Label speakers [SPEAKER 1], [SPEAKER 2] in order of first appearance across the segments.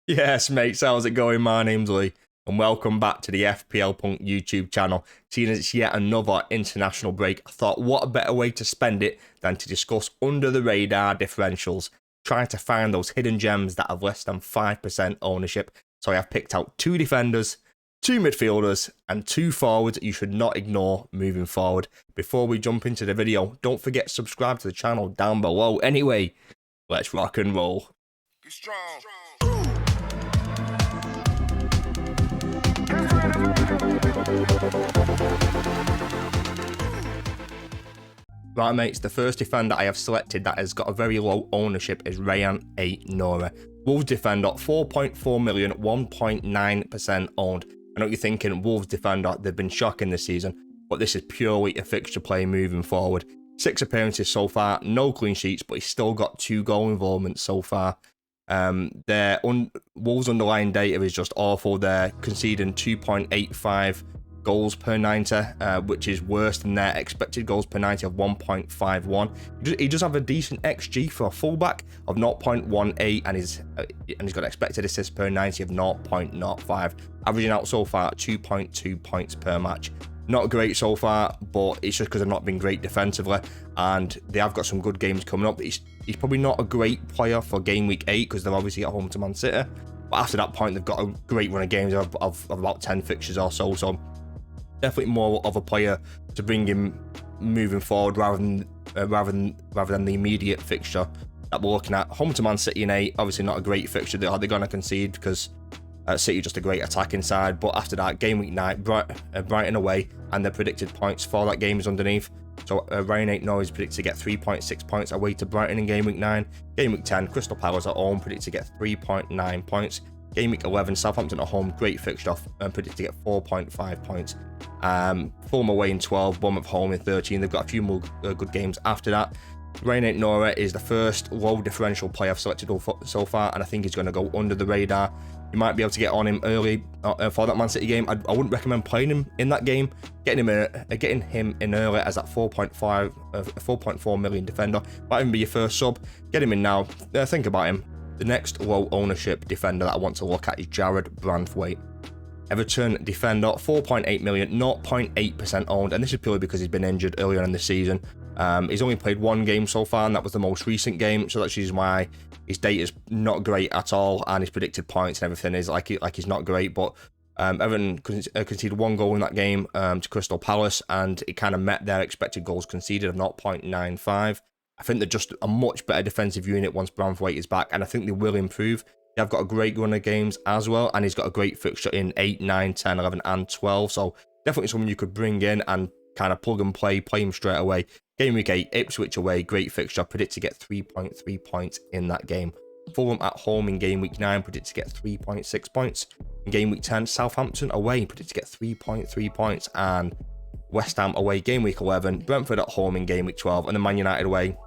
[SPEAKER 1] Yes, mates, how's it going? My name's Lee, and welcome back to the FPL Punk YouTube channel. Seeing as it's yet another international break, I thought what a better way to spend it than to discuss under the radar differentials, trying to find those hidden gems that have less than 5% ownership. So I have picked out 2 defenders, 2 midfielders, and 2 forwards you should not ignore moving forward. Before we jump into the video, don't forget to subscribe to the channel down below. Anyway, let's rock and roll.
[SPEAKER 2] Get strong.
[SPEAKER 1] Right, mates, the first defender I have selected that has got a very low ownership is Branthwaite. Wolves defender, 4.4 million, 1.9% owned. I know what you're thinking, Wolves defender, they've been shocking this season, but this is purely a fixture play moving forward. 6 appearances so far, no clean sheets, but he's still got 2 goal involvements so far. Wolves' underlying data is just awful. They're conceding 2.85 goals per 90, which is worse than their expected goals per 90 of 1.51. He does have a decent XG for a fullback of 0.18, and he's got expected assists per 90 of 0.05, averaging out so far 2.2 points per match. Not great so far, but it's just because they've not been great defensively, and they have got some good games coming up. He's probably not a great player for game week 8 because they're obviously at home to Man City, but after that point they've got a great run of games of about 10 fixtures or so, so definitely more of a player to bring him moving forward rather than the immediate fixture that we're looking at. Home to Man City in 8, obviously not a great fixture. They're going to concede because City just a great attacking side, but after that, game week 9, Brighton away, and the predicted points for that game is underneath. So Branthwaite is predicted to get 3.6 points away to Brighton in game week 9. Game week 10, Crystal Palace at home, predicted to get 3.9 points. Game week 11, Southampton at home, great fixture, predicted to get 4.5 points. Fulham away in 12, Bournemouth home in 13. They've got a few more good games after that. Branthwaite is the first low differential player I've selected so far, and I think he's going to go under the radar. You might be able to get on him early for that Man City game. I wouldn't recommend playing him in that game. Getting him in early as that 4.4 million defender might even be your first sub. Get him in now. Think about him. The next low ownership defender that I want to look at is Branthwaite. Everton defender, 4.8 million, 0.8% owned, and this is purely because he's been injured earlier in the season. He's only played 1 game so far, and that was the most recent game, so that's why his data is not great at all, and his predicted points and everything is like he's not great. But Everton conceded 1 goal in that game to Crystal Palace, and it kind of met their expected goals conceded of 0.95. I think they're just a much better defensive unit once Branthwaite is back, and I think they will improve. They have got a great run of games as well, and he's got a great fixture in 8, 9, 10, 11, and 12. So definitely someone you could bring in and kind of plug and play him straight away. Game week 8, Ipswich away, great fixture, predicted to get 3.3 points in that game. Fulham at home in game week 9, predicted to get 3.6 points. In game week 10, Southampton away, predicted to get 3.3 points. And West Ham away, game week 11, Brentford at home in game week 12, and then Man United away,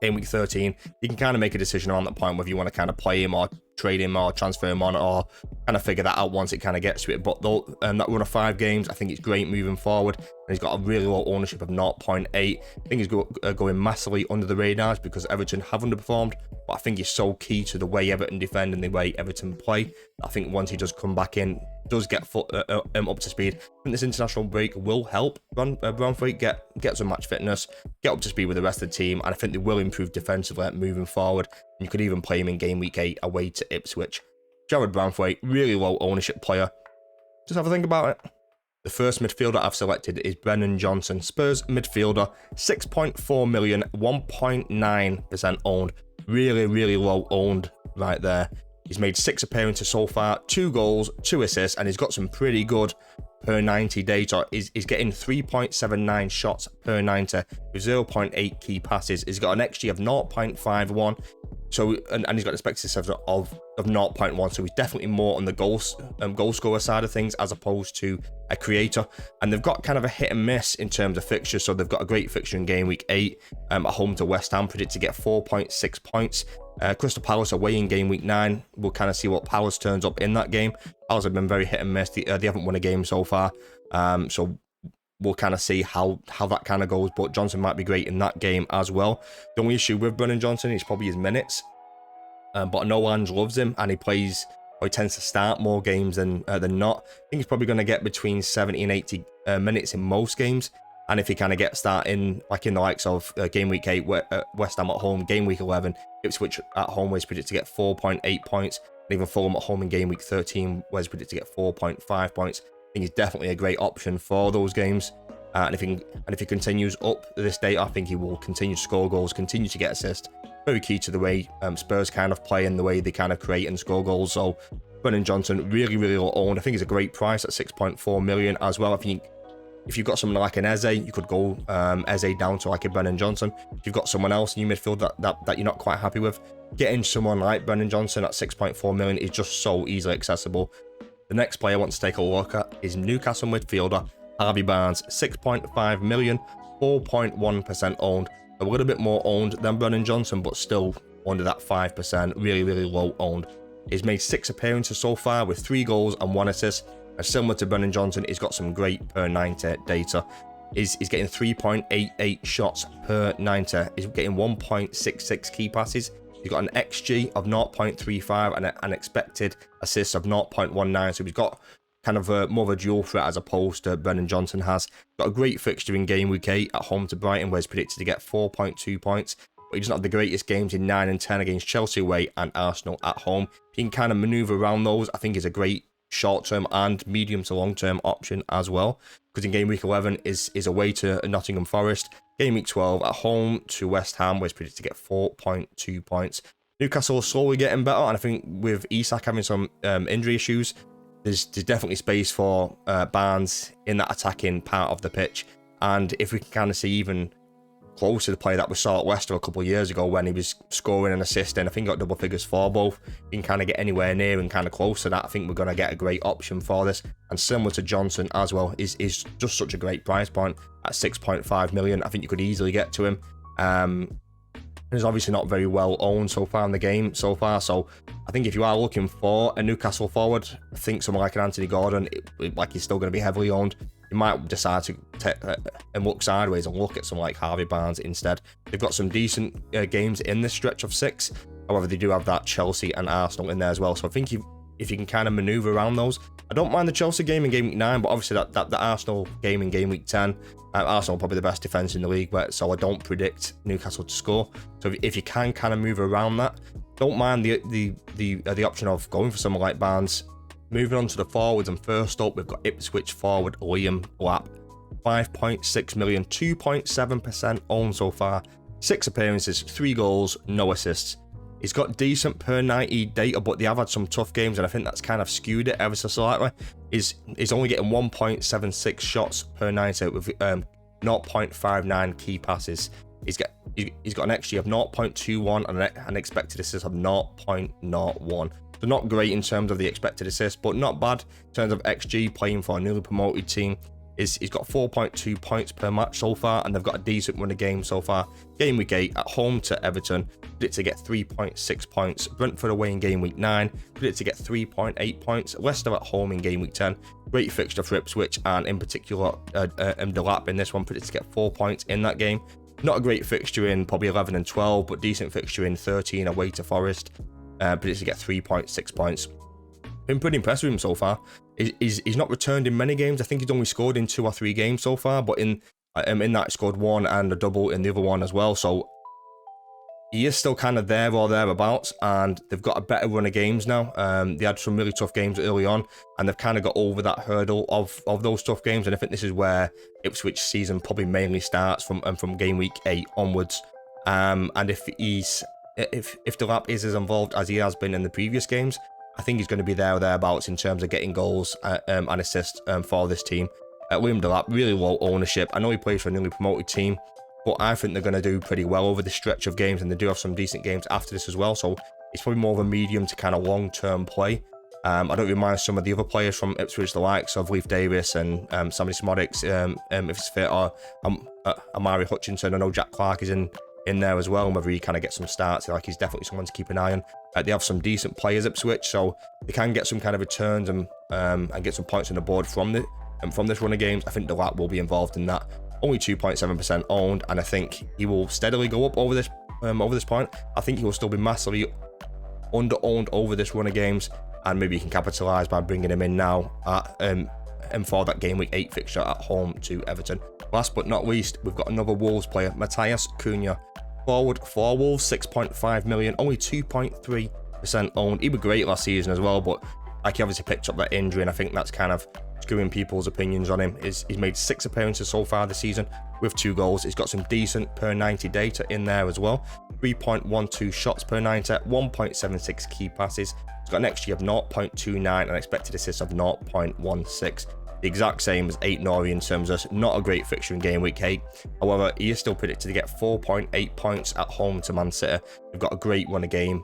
[SPEAKER 1] game week 13. You can kind of make a decision around that point whether you want to kind of play him or trade him or transfer him on, or kind of figure that out once it kind of gets to it. But that run of 5 games, I think it's great moving forward, and he's got a really low ownership of 0.8. I think he's going massively under the radars because Everton have underperformed, but I think he's so key to the way Everton defend and the way Everton play. I think once he does come back in, does get up to speed, I think this international break will help Branthwaite get some match fitness, get up to speed with the rest of the team, and I think they will improve defensively moving forward. And you could even play him in game week 8 away to Ipswich. Branthwaite, really low ownership player. Just have a think about it. The first midfielder I've selected is Brennan Johnson, Spurs midfielder, 6.4 million, 1.9% owned. Really low owned right there. He's made 6 appearances so far, 2 goals, 2 assists, and he's got some pretty good per 90 data. He's getting 3.79 shots per 90 with 0.8 key passes. He's got an XG of 0.51. So and he's got expected assists of 0.1, so he's definitely more on the goal scorer side of things as opposed to a creator. And they've got kind of a hit and miss in terms of fixtures. So they've got a great fixture in game week 8 at home to West Ham, predicted to get 4.6 points. Crystal Palace away in game week 9. We'll kind of see what Palace turns up in that game. Palace have been very hit and miss. They haven't won a game so far, so we'll kind of see how that kind of goes, but Johnson might be great in that game as well. The only issue with Brennan Johnson is probably his minutes, but no one loves him, and he plays or he tends to start more games than not. I think he's probably going to get between 70 and 80 minutes in most games. And if he kind of gets that in, like in the likes of game week 8, West Ham at home, game week 11, Ipswich at home, where he's predicted to get 4.8 points, and even Fulham at home in game week 13, where he's predicted to get 4.5 points. I think he's definitely a great option for those games. And if he continues up this data, I think he will continue to score goals, continue to get assists. Very key to the way Spurs kind of play and the way they kind of create and score goals. So Brennan Johnson, really, really low owned. I think he's a great price at 6.4 million as well. If you've got someone like an Eze, you could go Eze down to like a Brennan Johnson. If you've got someone else in your midfield that you're not quite happy with, getting someone like Brennan Johnson at 6.4 million is just so easily accessible. The next player I want to take a look at is Newcastle midfielder Harvey Barnes, 6.5 million, 4.1% owned. A little bit more owned than Brennan Johnson, but still under that 5%, really, really low owned. He's made 6 appearances so far with 3 goals and 1 assist. Similar to Brennan Johnson, he's got some great per 90 data. He's getting 3.88 shots per 90. He's getting 1.66 key passes. He's got an XG of 0.35 and an expected assists of 0.19. So he's got kind of more of a dual threat as opposed to Brennan Johnson has. Got a great fixture in game week 8 at home to Brighton, where he's predicted to get 4.2 points. But he doesn't have the greatest games in 9 and 10 against Chelsea away and Arsenal at home. If you can kind of manoeuvre around those, I think he's a great short-term and medium to long-term option as well, because in game week 11 is away to Nottingham Forest, game week 12 at home to West Ham, where he's predicted to get 4.2 points. Newcastle are slowly getting better, and I think with Isak having some injury issues, there's definitely space for Barnes in that attacking part of the pitch. And if we can kind of see even close to the play that we saw at Leicester a couple of years ago when he was scoring and assisting, I think got double figures for both. You can kind of get anywhere near and kind of close to that. I think we're going to get a great option for this. And similar to Johnson as well, is just such a great price point at 6.5 million. I think you could easily get to him. He's obviously not very well owned so far in the game so far. So I think if you are looking for a Newcastle forward, I think someone like an Anthony Gordon, like he's still going to be heavily owned. You might decide to take and look sideways and look at someone like Harvey Barnes instead. They've got some decent games in this stretch of 6. However, they do have that Chelsea and Arsenal in there as well. So I think if you can kind of manoeuvre around those, I don't mind the Chelsea game in game week 9, but obviously that Arsenal game in game week 10, Arsenal probably the best defence in the league, so I don't predict Newcastle to score. So if you can kind of move around that, don't mind the option of going for someone like Barnes. Moving on to the forwards, and first up, we've got Ipswich forward Liam Lapp. 5.6 million, 2.7% owned so far. 6 appearances, 3 goals, no assists. He's got decent per 90 data, but they have had some tough games, and I think that's kind of skewed it ever so slightly. He's only getting 1.76 shots per 90 with 0.59 key passes. He's got an XG of 0.21 and an expected assist of 0.01. So not great in terms of the expected assist, but not bad in terms of XG playing for a newly promoted team. He's got 4.2 points per match so far, and they've got a decent run of games so far. Game week 8 at home to Everton, predicted to get 3.6 points. Brentford away in game week 9, predicted to get 3.8 points. Leicester at home in game week 10. Great fixture for Ipswich, and in particular, Delap in this one, predicted to get 4 points in that game. Not a great fixture in probably 11 and 12, but decent fixture in 13 away to Forest. Predicted to get 3.6 points. Been pretty impressed with him so far. He's not returned in many games. I think he's only scored in 2 or 3 games so far, but in that he scored 1 and a double in the other one as well. So he is still kind of there or thereabouts, and they've got a better run of games now. They had some really tough games early on, and they've kind of got over that hurdle of those tough games. And I think this is where Ipswich season probably mainly starts from game week 8 onwards. And if Delap is as involved as he has been in the previous games, I think he's going to be there or thereabouts in terms of getting goals and assists for this team. Liam Delap, really low ownership. I know he plays for a newly promoted team, but I think they're going to do pretty well over this stretch of games, and they do have some decent games after this as well. So it's probably more of a medium to kind of long-term play. I don't really mind some of the other players from Ipswich, the likes of Leif Davis and Sammy Smodics, if it's fit, or Amari Hutchinson. I know Jack Clark is in there as well, and whether he kind of gets some starts, he's definitely someone to keep an eye on. They have some decent players, Ipswich, so they can get some kind of returns and get some points on the board from this run of games. I think Delap will be involved in that. Only 2.7% owned, and I think he will steadily go up over this point. I think he will still be massively under-owned over this run of games. and maybe you can capitalise by bringing him in now at, and for that game week 8 fixture at home to Everton. Last but not least, we've got another Wolves player, Matthias Cunha, forward for Wolves, 6.5 million, only 2.3% owned. He was great last season as well, but like he obviously picked up that injury, and I think that's kind of skewing people's opinions on him. He's made 6 appearances so far this season with 2 goals. He's got some decent per 90 data in there as well. 3.12 shots per 90, 1.76 key passes. He's got an XG of 0.29 and expected assists of 0.16. The exact same as 8 Nori in terms of not a great fixture in game week 8. However, he is still predicted to get 4.8 points at home to Man City. We've got a great run of game,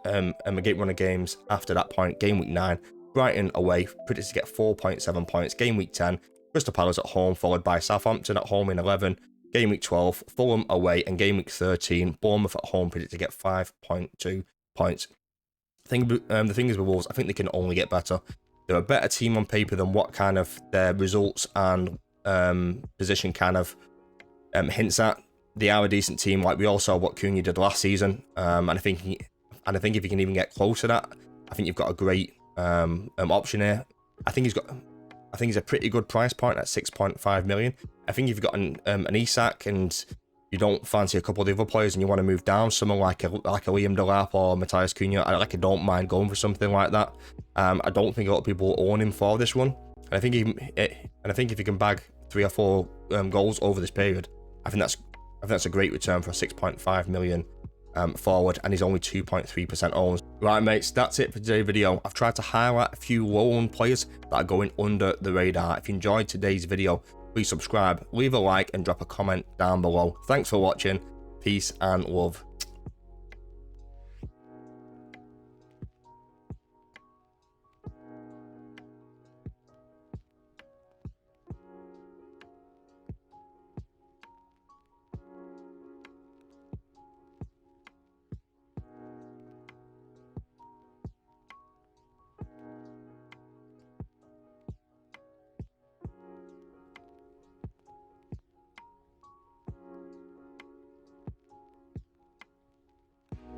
[SPEAKER 1] and a great run of games after that point. Game week 9, Brighton away, predicted to get 4.7 points. Game week 10, Crystal Palace at home, followed by Southampton at home in 11. Game week 12, Fulham away, and game week 13, Bournemouth at home, predicted to get 5.2 points. The thing is with Wolves, I think they can only get better. They're a better team on paper than what kind of their results and position kind of hints at. They are a decent team. Like we all saw what Cunha did last season, and I think if you can even get close to that, I think you've got a great option here. I think he's a pretty good price point at 6.5 million. I think if you've got an Isak and you don't fancy a couple of the other players and you want to move down, someone like a Liam Delap or Matthias Cunha, I don't mind going for something like that. I don't think a lot of people will own him for this one. And I think if you can bag 3 or 4 goals over this period, I think that's a great return for a 6.5 million forward, and he's only 2.3% owned. Right, mates, that's it for today's video. I've tried to highlight a few low-owned players that are going under the radar. If you enjoyed today's video, please subscribe, leave a like, and drop a comment down below. Thanks for watching. Peace and love.